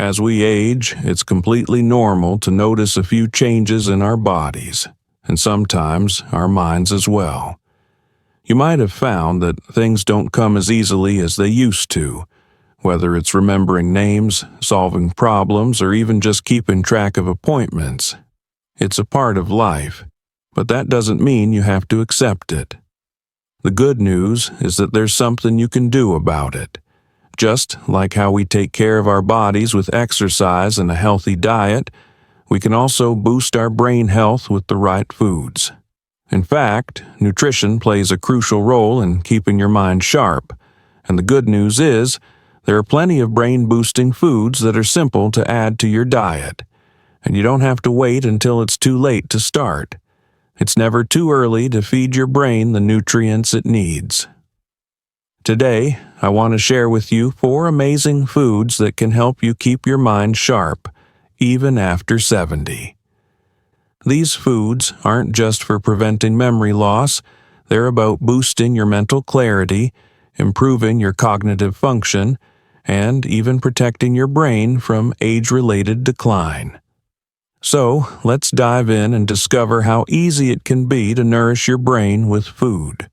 As we age, it's completely normal to notice a few changes in our bodies, and sometimes our minds as well. You might have found that things don't come as easily as they used to, whether it's remembering names, solving problems, or even just keeping track of appointments. It's a part of life, but that doesn't mean you have to accept it. The good news is that there's something you can do about it. Just like how we take care of our bodies with exercise and a healthy diet, we can also boost our brain health with the right foods. In fact, nutrition plays a crucial role in keeping your mind sharp, and the good news is there are plenty of brain-boosting foods that are simple to add to your diet, and you don't have to wait until it's too late to start. It's never too early to feed your brain the nutrients it needs. Today, I want to share with you 4 amazing foods that can help you keep your mind sharp, even after 70. These foods aren't just for preventing memory loss, they're about boosting your mental clarity, improving your cognitive function, and even protecting your brain from age-related decline. So, let's dive in and discover how easy it can be to nourish your brain with food.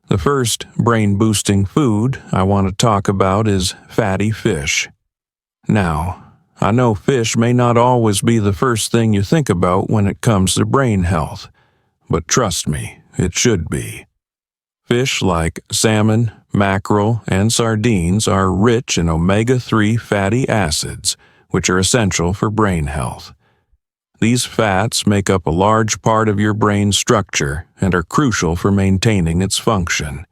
The first brain-boosting food I want to talk about is fatty fish. Now, I know fish may not always be the first thing you think about when it comes to brain health, but trust me, it should be. Fish like salmon, mackerel, and sardines are rich in omega-3 fatty acids, which are essential for brain health. These fats make up a large part of your brain's structure and are crucial for maintaining its function.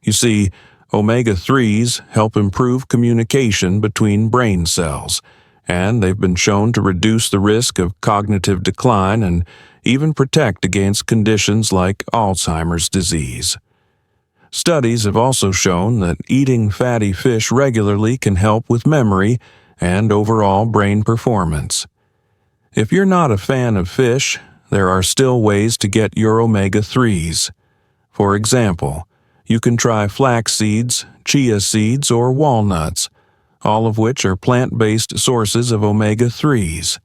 You see, omega-3s help improve communication between brain cells, and they've been shown to reduce the risk of cognitive decline and even protect against conditions like Alzheimer's disease. Studies have also shown that eating fatty fish regularly can help with memory and overall brain performance. If you're not a fan of fish, there are still ways to get your omega-3s. For example, you can try flax seeds, chia seeds, or walnuts, all of which are plant-based sources of omega-3s.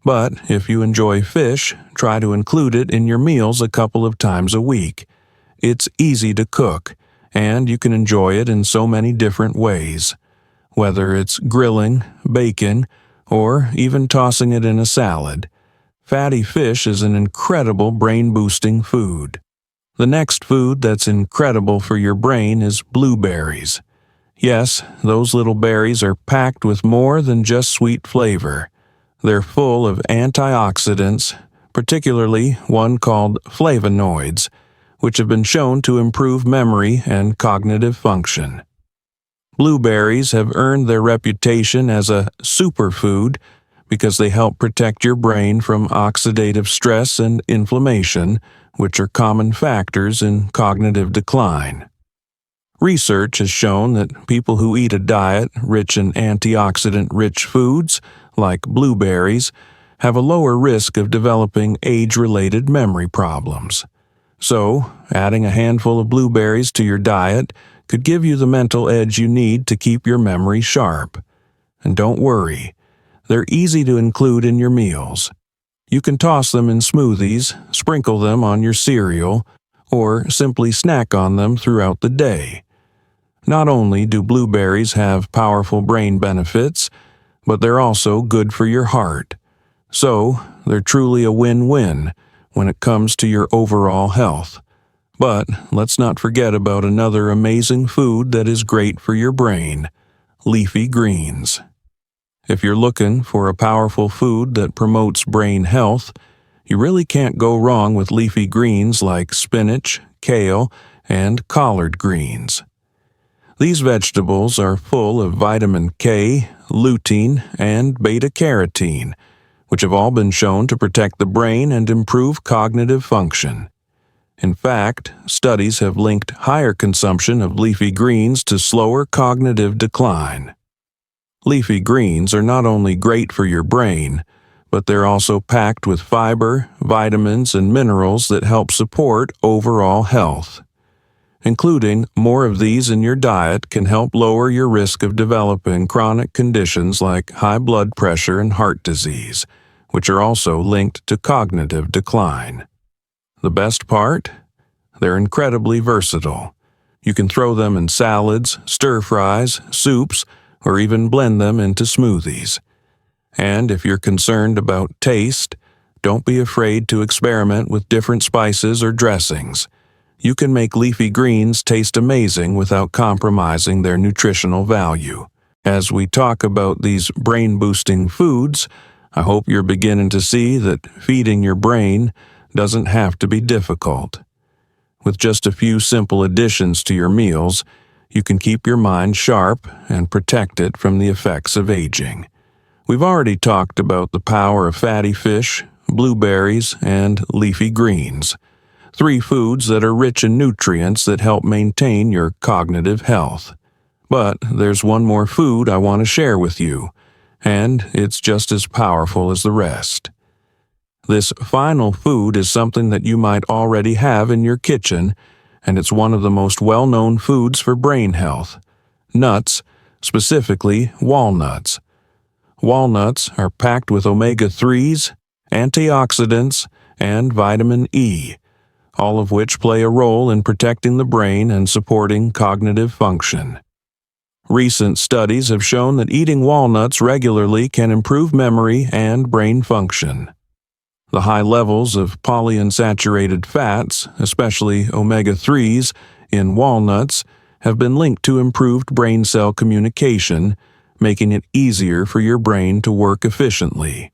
But if you enjoy fish, try to include it in your meals a couple of times a week. It's easy to cook, and you can enjoy it in so many different ways, whether it's grilling, baking, or even tossing it in a salad. Fatty fish is an incredible brain-boosting food. The next food that's incredible for your brain is blueberries. Yes, those little berries are packed with more than just sweet flavor. They're full of antioxidants, particularly one called flavonoids, which have been shown to improve memory and cognitive function. Blueberries have earned their reputation as a superfood because they help protect your brain from oxidative stress and inflammation, which are common factors in cognitive decline. Research has shown that people who eat a diet rich in antioxidant-rich foods, like blueberries, have a lower risk of developing age-related memory problems. So, adding a handful of blueberries to your diet could give you the mental edge you need to keep your memory sharp. And don't worry, they're easy to include in your meals. You can toss them in smoothies, sprinkle them on your cereal, or simply snack on them throughout the day. Not only do blueberries have powerful brain benefits, but they're also good for your heart. So, they're truly a win-win when it comes to your overall health. But let's not forget about another amazing food that is great for your brain: leafy greens. If you're looking for a powerful food that promotes brain health, you really can't go wrong with leafy greens like spinach, kale, and collard greens. These vegetables are full of vitamin K, lutein, and beta-carotene, which have all been shown to protect the brain and improve cognitive function. In fact, studies have linked higher consumption of leafy greens to slower cognitive decline. Leafy greens are not only great for your brain, but they're also packed with fiber, vitamins, and minerals that help support overall health. Including more of these in your diet can help lower your risk of developing chronic conditions like high blood pressure and heart disease, which are also linked to cognitive decline. The best part? They're incredibly versatile. You can throw them in salads, stir-fries, soups, or even blend them into smoothies. And if you're concerned about taste, don't be afraid to experiment with different spices or dressings. You can make leafy greens taste amazing without compromising their nutritional value. As we talk about these brain-boosting foods, I hope you're beginning to see that feeding your brain doesn't have to be difficult. With just a few simple additions to your meals, you can keep your mind sharp and protect it from the effects of aging. We've already talked about the power of fatty fish, blueberries, and leafy greens, 3 foods that are rich in nutrients that help maintain your cognitive health. But there's one more food I want to share with you, and it's just as powerful as the rest. This final food is something that you might already have in your kitchen, and it's one of the most well-known foods for brain health: nuts, specifically walnuts. Walnuts are packed with omega-3s, antioxidants, and vitamin E, all of which play a role in protecting the brain and supporting cognitive function. Recent studies have shown that eating walnuts regularly can improve memory and brain function. The high levels of polyunsaturated fats, especially omega-3s, in walnuts have been linked to improved brain cell communication, making it easier for your brain to work efficiently.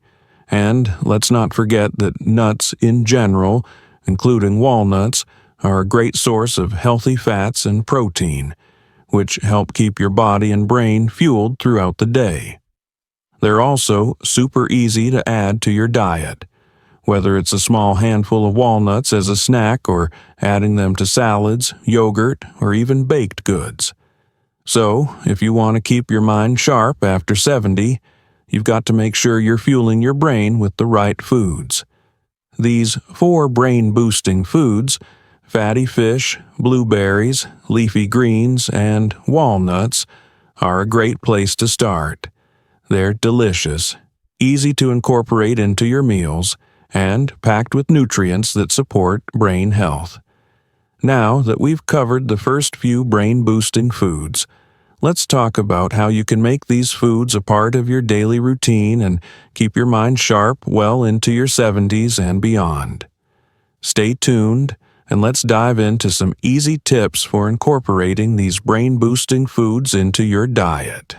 And let's not forget that nuts in general, including walnuts, are a great source of healthy fats and protein, which help keep your body and brain fueled throughout the day. They're also super easy to add to your diet, whether it's a small handful of walnuts as a snack or adding them to salads, yogurt, or even baked goods. So, if you want to keep your mind sharp after 70, you've got to make sure you're fueling your brain with the right foods. These 4 brain-boosting foods, fatty fish, blueberries, leafy greens, and walnuts, are a great place to start. They're delicious, easy to incorporate into your meals, and packed with nutrients that support brain health. Now that we've covered the first few brain-boosting foods, let's talk about how you can make these foods a part of your daily routine and keep your mind sharp well into your 70s and beyond. Stay tuned, and let's dive into some easy tips for incorporating these brain-boosting foods into your diet.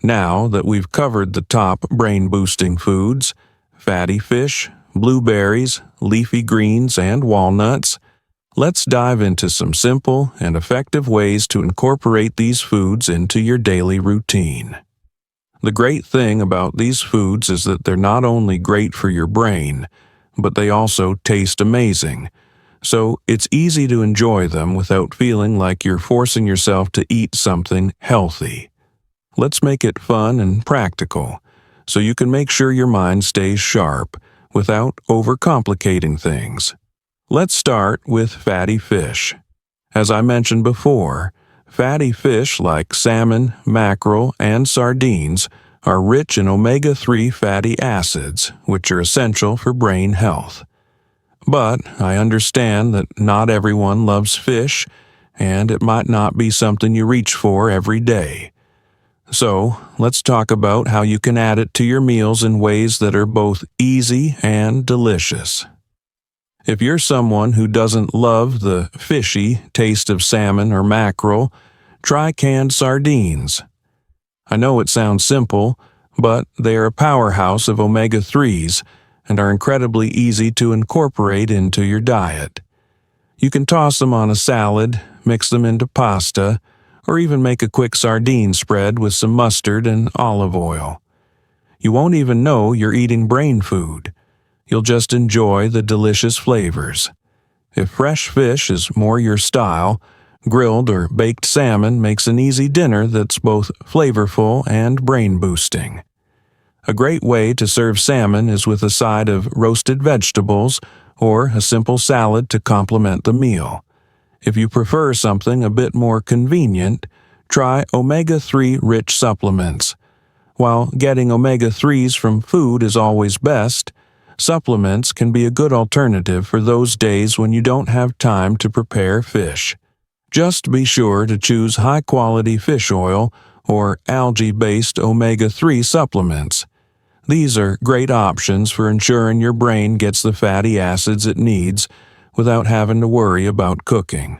Now that we've covered the top brain-boosting foods, fatty fish, blueberries, leafy greens, and walnuts, let's dive into some simple and effective ways to incorporate these foods into your daily routine. The great thing about these foods is that they're not only great for your brain, but they also taste amazing, so it's easy to enjoy them without feeling like you're forcing yourself to eat something healthy. Let's make it fun and practical, so you can make sure your mind stays sharp without overcomplicating things. Let's start with fatty fish. As I mentioned before, fatty fish like salmon, mackerel, and sardines are rich in omega-3 fatty acids, which are essential for brain health. But I understand that not everyone loves fish, and it might not be something you reach for every day. So, let's talk about how you can add it to your meals in ways that are both easy and delicious. If you're someone who doesn't love the fishy taste of salmon or mackerel, try canned sardines. I know it sounds simple, but they are a powerhouse of omega-3s and are incredibly easy to incorporate into your diet. You can toss them on a salad, mix them into pasta, or even make a quick sardine spread with some mustard and olive oil. You won't even know you're eating brain food. You'll just enjoy the delicious flavors. If fresh fish is more your style, grilled or baked salmon makes an easy dinner that's both flavorful and brain-boosting. A great way to serve salmon is with a side of roasted vegetables or a simple salad to complement the meal. If you prefer something a bit more convenient, try omega-3 rich supplements. While getting omega-3s from food is always best, supplements can be a good alternative for those days when you don't have time to prepare fish. Just be sure to choose high-quality fish oil or algae-based omega-3 supplements. These are great options for ensuring your brain gets the fatty acids it needs without having to worry about cooking.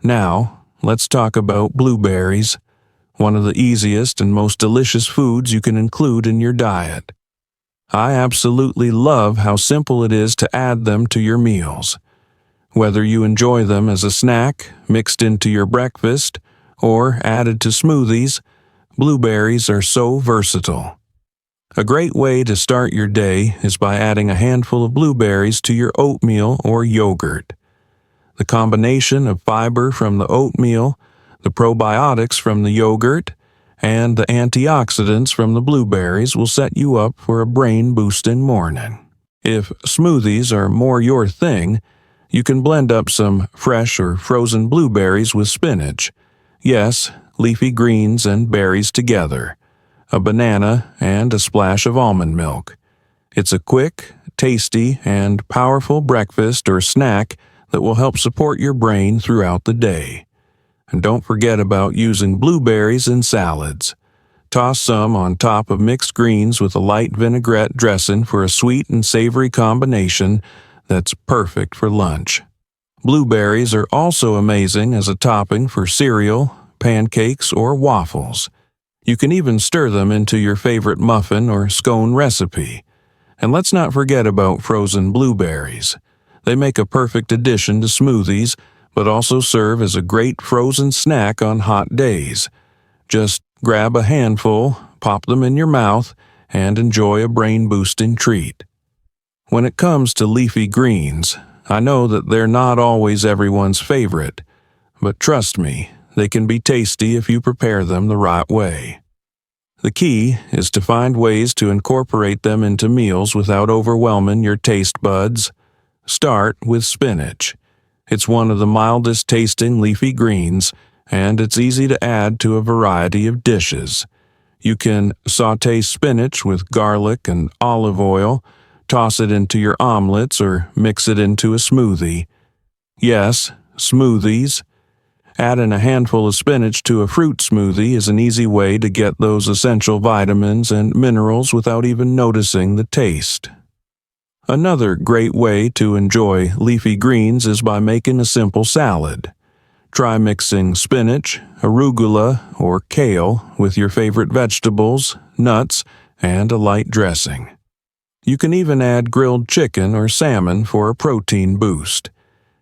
Now, let's talk about blueberries, one of the easiest and most delicious foods you can include in your diet. I absolutely love how simple it is to add them to your meals. Whether you enjoy them as a snack, mixed into your breakfast, or added to smoothies, blueberries are so versatile. A great way to start your day is by adding a handful of blueberries to your oatmeal or yogurt. The combination of fiber from the oatmeal, the probiotics from the yogurt, and the antioxidants from the blueberries will set you up for a brain-boosting morning. If smoothies are more your thing, you can blend up some fresh or frozen blueberries with spinach. Yes, leafy greens and berries together. A banana, and a splash of almond milk. It's a quick, tasty, and powerful breakfast or snack that will help support your brain throughout the day. And don't forget about using blueberries in salads. Toss some on top of mixed greens with a light vinaigrette dressing for a sweet and savory combination that's perfect for lunch. Blueberries are also amazing as a topping for cereal, pancakes, or waffles. You can even stir them into your favorite muffin or scone recipe. And let's not forget about frozen blueberries. They make a perfect addition to smoothies, but also serve as a great frozen snack on hot days. Just grab a handful, pop them in your mouth, and enjoy a brain-boosting treat. When it comes to leafy greens, I know that they're not always everyone's favorite, but trust me, they can be tasty if you prepare them the right way. The key is to find ways to incorporate them into meals without overwhelming your taste buds. Start with spinach. It's one of the mildest tasting leafy greens, and it's easy to add to a variety of dishes. You can sauté spinach with garlic and olive oil, toss it into your omelets, or mix it into a smoothie. Yes, smoothies. Adding a handful of spinach to a fruit smoothie is an easy way to get those essential vitamins and minerals without even noticing the taste. Another great way to enjoy leafy greens is by making a simple salad. Try mixing spinach, arugula, or kale with your favorite vegetables, nuts, and a light dressing. You can even add grilled chicken or salmon for a protein boost.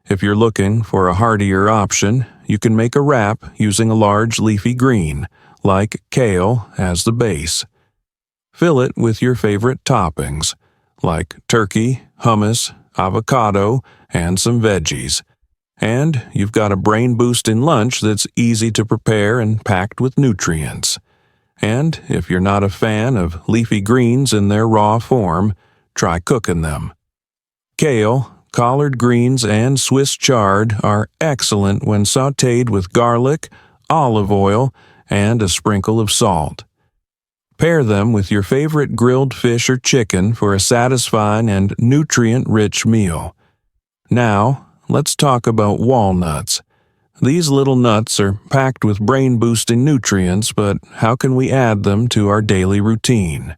If you're looking for a heartier option, you can make a wrap using a large leafy green, like kale, as the base. Fill it with your favorite toppings, like turkey, hummus, avocado, and some veggies. And you've got a brain-boosting lunch that's easy to prepare and packed with nutrients. And if you're not a fan of leafy greens in their raw form, try cooking them. Kale, collard greens, and Swiss chard are excellent when sautéed with garlic, olive oil, and a sprinkle of salt. Pair them with your favorite grilled fish or chicken for a satisfying and nutrient-rich meal. Now, let's talk about walnuts. These little nuts are packed with brain-boosting nutrients, but how can we add them to our daily routine?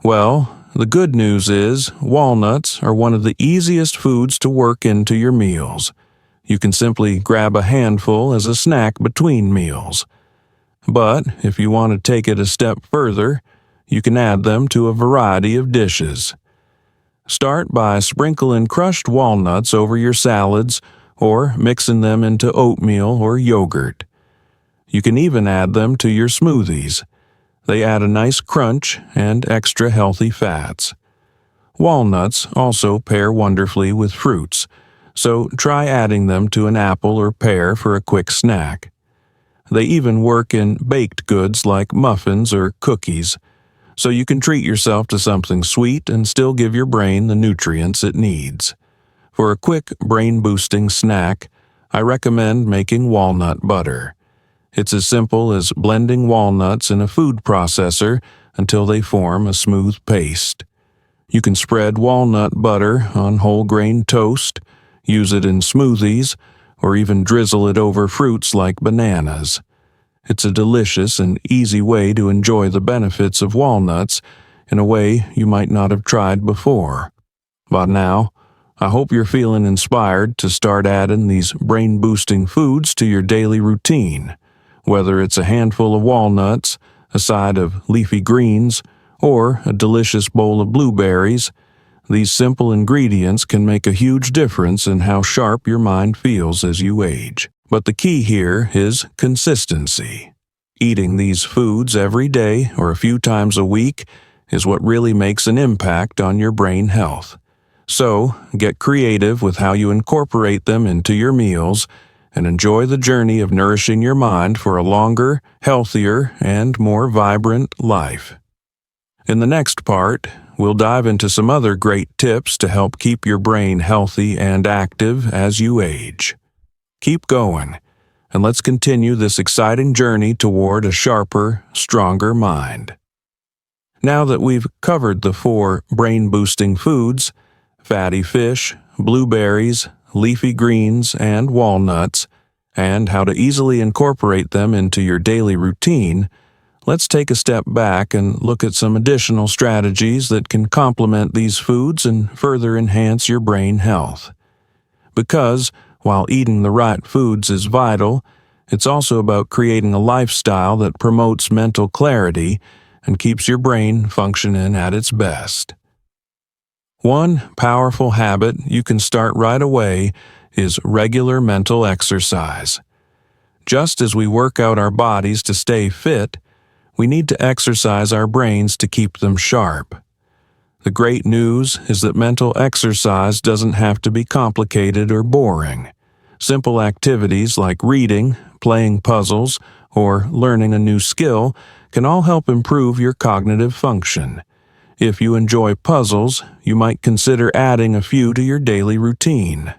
Well, the good news is walnuts are one of the easiest foods to work into your meals. You can simply grab a handful as a snack between meals. But if you want to take it a step further, you can add them to a variety of dishes. Start by sprinkling crushed walnuts over your salads or mixing them into oatmeal or yogurt. You can even add them to your smoothies. They add a nice crunch and extra healthy fats. Walnuts also pair wonderfully with fruits, so try adding them to an apple or pear for a quick snack. They even work in baked goods like muffins or cookies, so you can treat yourself to something sweet and still give your brain the nutrients it needs. For a quick brain-boosting snack, I recommend making walnut butter. It's as simple as blending walnuts in a food processor until they form a smooth paste. You can spread walnut butter on whole grain toast, use it in smoothies, or even drizzle it over fruits like bananas. It's a delicious and easy way to enjoy the benefits of walnuts in a way you might not have tried before. By now, I hope you're feeling inspired to start adding these brain-boosting foods to your daily routine, whether it's a handful of walnuts, a side of leafy greens, or a delicious bowl of blueberries. These simple ingredients can make a huge difference in how sharp your mind feels as you age. But the key here is consistency. Eating these foods every day or a few times a week is what really makes an impact on your brain health. So, get creative with how you incorporate them into your meals and enjoy the journey of nourishing your mind for a longer, healthier, and more vibrant life. In the next part, we'll dive into some other great tips to help keep your brain healthy and active as you age. Keep going, and let's continue this exciting journey toward a sharper, stronger mind. Now that we've covered the 4 brain-boosting foods, fatty fish, blueberries, leafy greens, and walnuts, and how to easily incorporate them into your daily routine, let's take a step back and look at some additional strategies that can complement these foods and further enhance your brain health. Because, while eating the right foods is vital, it's also about creating a lifestyle that promotes mental clarity and keeps your brain functioning at its best. One powerful habit you can start right away is regular mental exercise. Just as we work out our bodies to stay fit, we need to exercise our brains to keep them sharp. The great news is that mental exercise doesn't have to be complicated or boring. Simple activities like reading, playing puzzles, or learning a new skill can all help improve your cognitive function. If you enjoy puzzles, you might consider adding a few to your daily routine.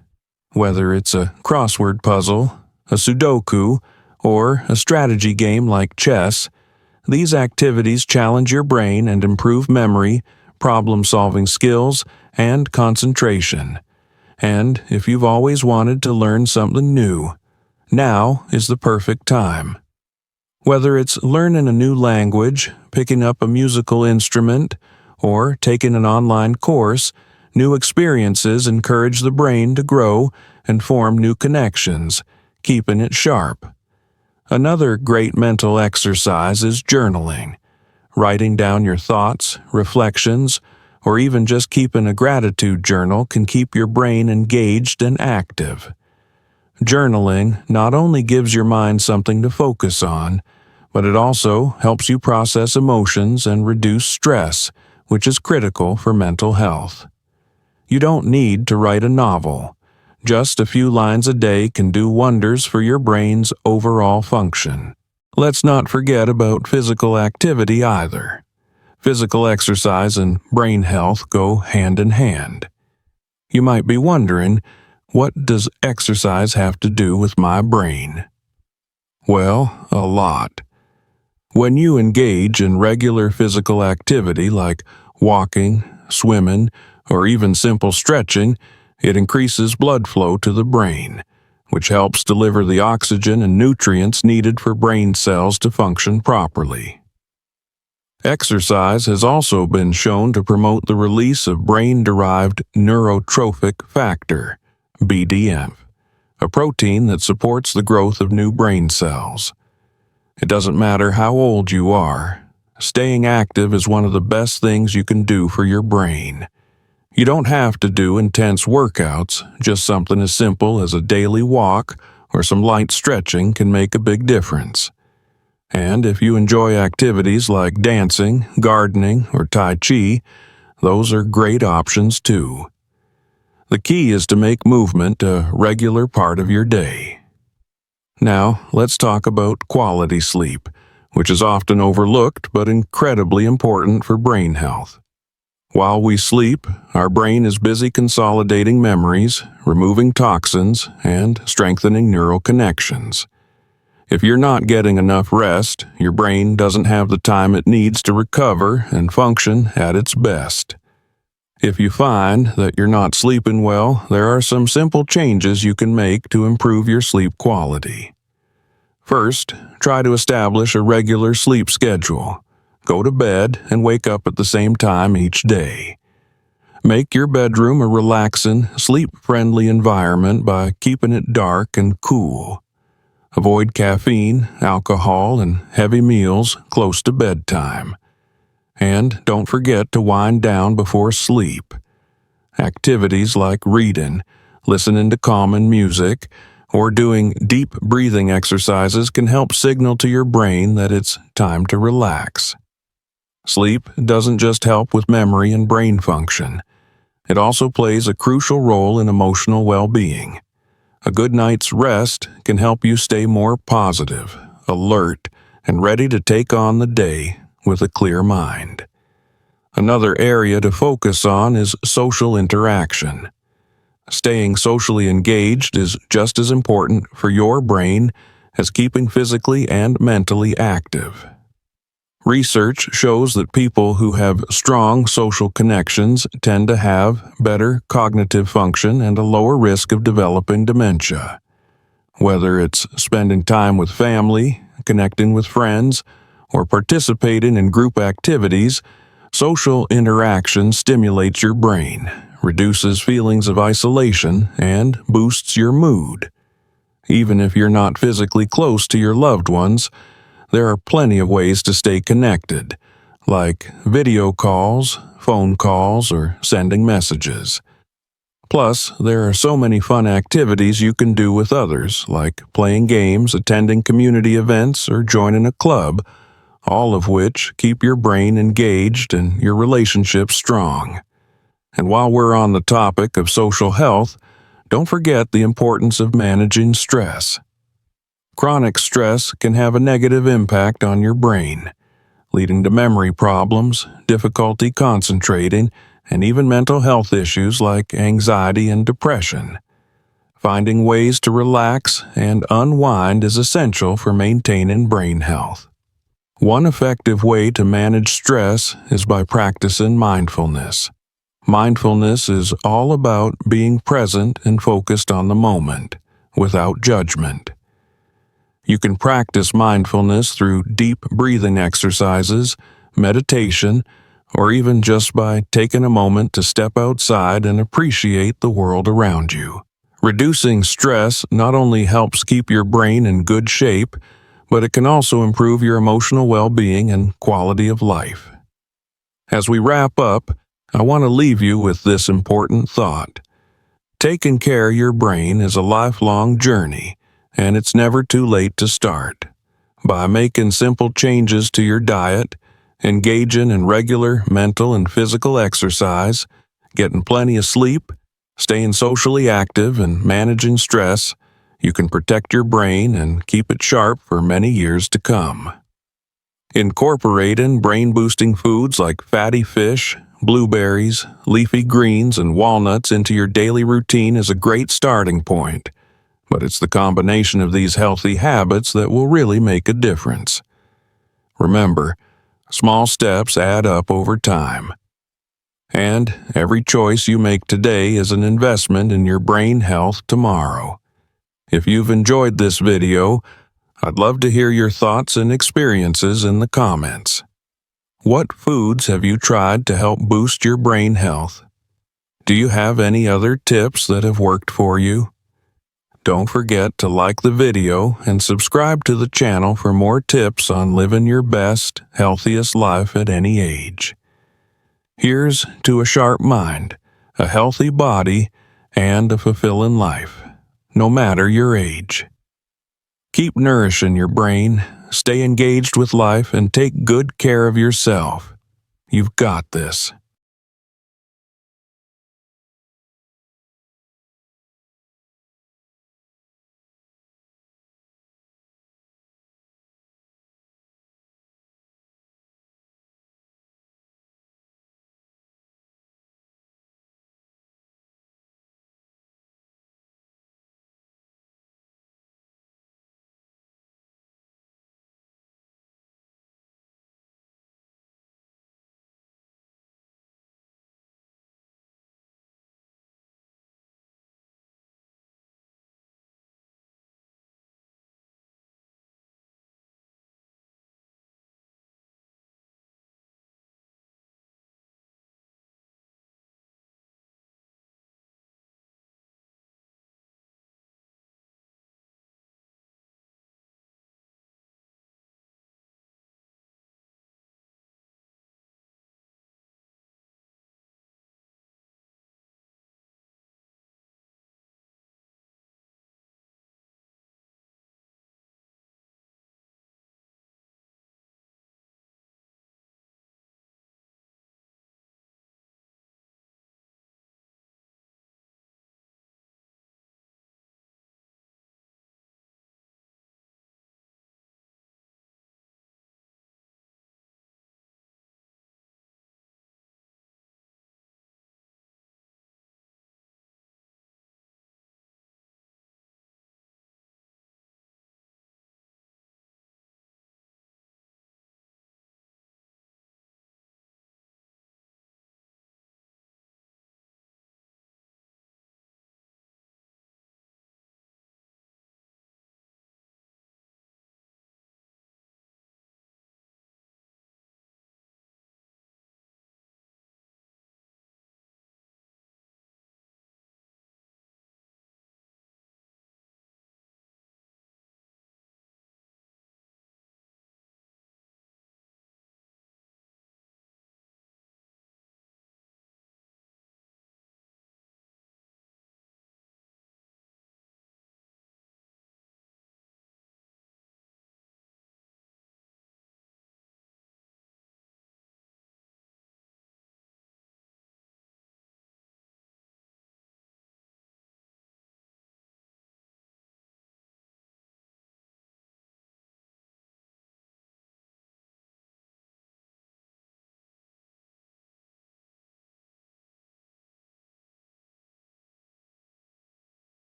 Whether it's a crossword puzzle, a Sudoku, or a strategy game like chess, these activities challenge your brain and improve memory, problem-solving skills, and concentration. And if you've always wanted to learn something new, now is the perfect time. Whether it's learning a new language, picking up a musical instrument, or taking an online course, new experiences encourage the brain to grow and form new connections, keeping it sharp. Another great mental exercise is journaling. Writing down your thoughts, reflections, or even just keeping a gratitude journal can keep your brain engaged and active. Journaling not only gives your mind something to focus on, but it also helps you process emotions and reduce stress, which is critical for mental health. You don't need to write a novel. Just a few lines a day can do wonders for your brain's overall function. Let's not forget about physical activity either. Physical exercise and brain health go hand in hand. You might be wondering, what does exercise have to do with my brain? Well, a lot. When you engage in regular physical activity like walking, swimming, or even simple stretching, it increases blood flow to the brain, which helps deliver the oxygen and nutrients needed for brain cells to function properly. Exercise has also been shown to promote the release of brain-derived neurotrophic factor, BDNF, a protein that supports the growth of new brain cells. It doesn't matter how old you are, staying active is one of the best things you can do for your brain. You don't have to do intense workouts, just something as simple as a daily walk or some light stretching can make a big difference. And if you enjoy activities like dancing, gardening, or Tai Chi, those are great options too. The key is to make movement a regular part of your day. Now, let's talk about quality sleep, which is often overlooked but incredibly important for brain health. While we sleep, our brain is busy consolidating memories, removing toxins, and strengthening neural connections. If you're not getting enough rest, your brain doesn't have the time it needs to recover and function at its best. If you find that you're not sleeping well, there are some simple changes you can make to improve your sleep quality. First, try to establish a regular sleep schedule. Go to bed and wake up at the same time each day. Make your bedroom a relaxing, sleep-friendly environment by keeping it dark and cool. Avoid caffeine, alcohol, and heavy meals close to bedtime. And don't forget to wind down before sleep. Activities like reading, listening to calming music, or doing deep breathing exercises can help signal to your brain that it's time to relax. Sleep doesn't just help with memory and brain function. It also plays a crucial role in emotional well-being. A good night's rest can help you stay more positive, alert, and ready to take on the day with a clear mind. Another area to focus on is social interaction. Staying socially engaged is just as important for your brain as keeping physically and mentally active. Research shows that people who have strong social connections tend to have better cognitive function and a lower risk of developing dementia. Whether it's spending time with family, connecting with friends, or participating in group activities, social interaction stimulates your brain, reduces feelings of isolation, and boosts your mood. Even if you're not physically close to your loved ones, there are plenty of ways to stay connected, like video calls, phone calls, or sending messages. Plus, there are so many fun activities you can do with others, like playing games, attending community events, or joining a club, all of which keep your brain engaged and your relationships strong. And while we're on the topic of social health, don't forget the importance of managing stress. Chronic stress can have a negative impact on your brain, leading to memory problems, difficulty concentrating, and even mental health issues like anxiety and depression. Finding ways to relax and unwind is essential for maintaining brain health. One effective way to manage stress is by practicing mindfulness. Mindfulness is all about being present and focused on the moment, without judgment. You can practice mindfulness through deep breathing exercises, meditation, or even just by taking a moment to step outside and appreciate the world around you. Reducing stress not only helps keep your brain in good shape, but it can also improve your emotional well-being and quality of life. As we wrap up, I want to leave you with this important thought. Taking care of your brain is a lifelong journey, and it's never too late to start. By making simple changes to your diet, engaging in regular mental and physical exercise, getting plenty of sleep, staying socially active, and managing stress, you can protect your brain and keep it sharp for many years to come. Incorporating brain-boosting foods like fatty fish, blueberries, leafy greens, and walnuts into your daily routine is a great starting point. But it's the combination of these healthy habits that will really make a difference. Remember, small steps add up over time. And every choice you make today is an investment in your brain health tomorrow. If you've enjoyed this video, I'd love to hear your thoughts and experiences in the comments. What foods have you tried to help boost your brain health? Do you have any other tips that have worked for you? Don't forget to like the video and subscribe to the channel for more tips on living your best, healthiest life at any age. Here's to a sharp mind, a healthy body, and a fulfilling life, no matter your age. Keep nourishing your brain, stay engaged with life, and take good care of yourself. You've got this.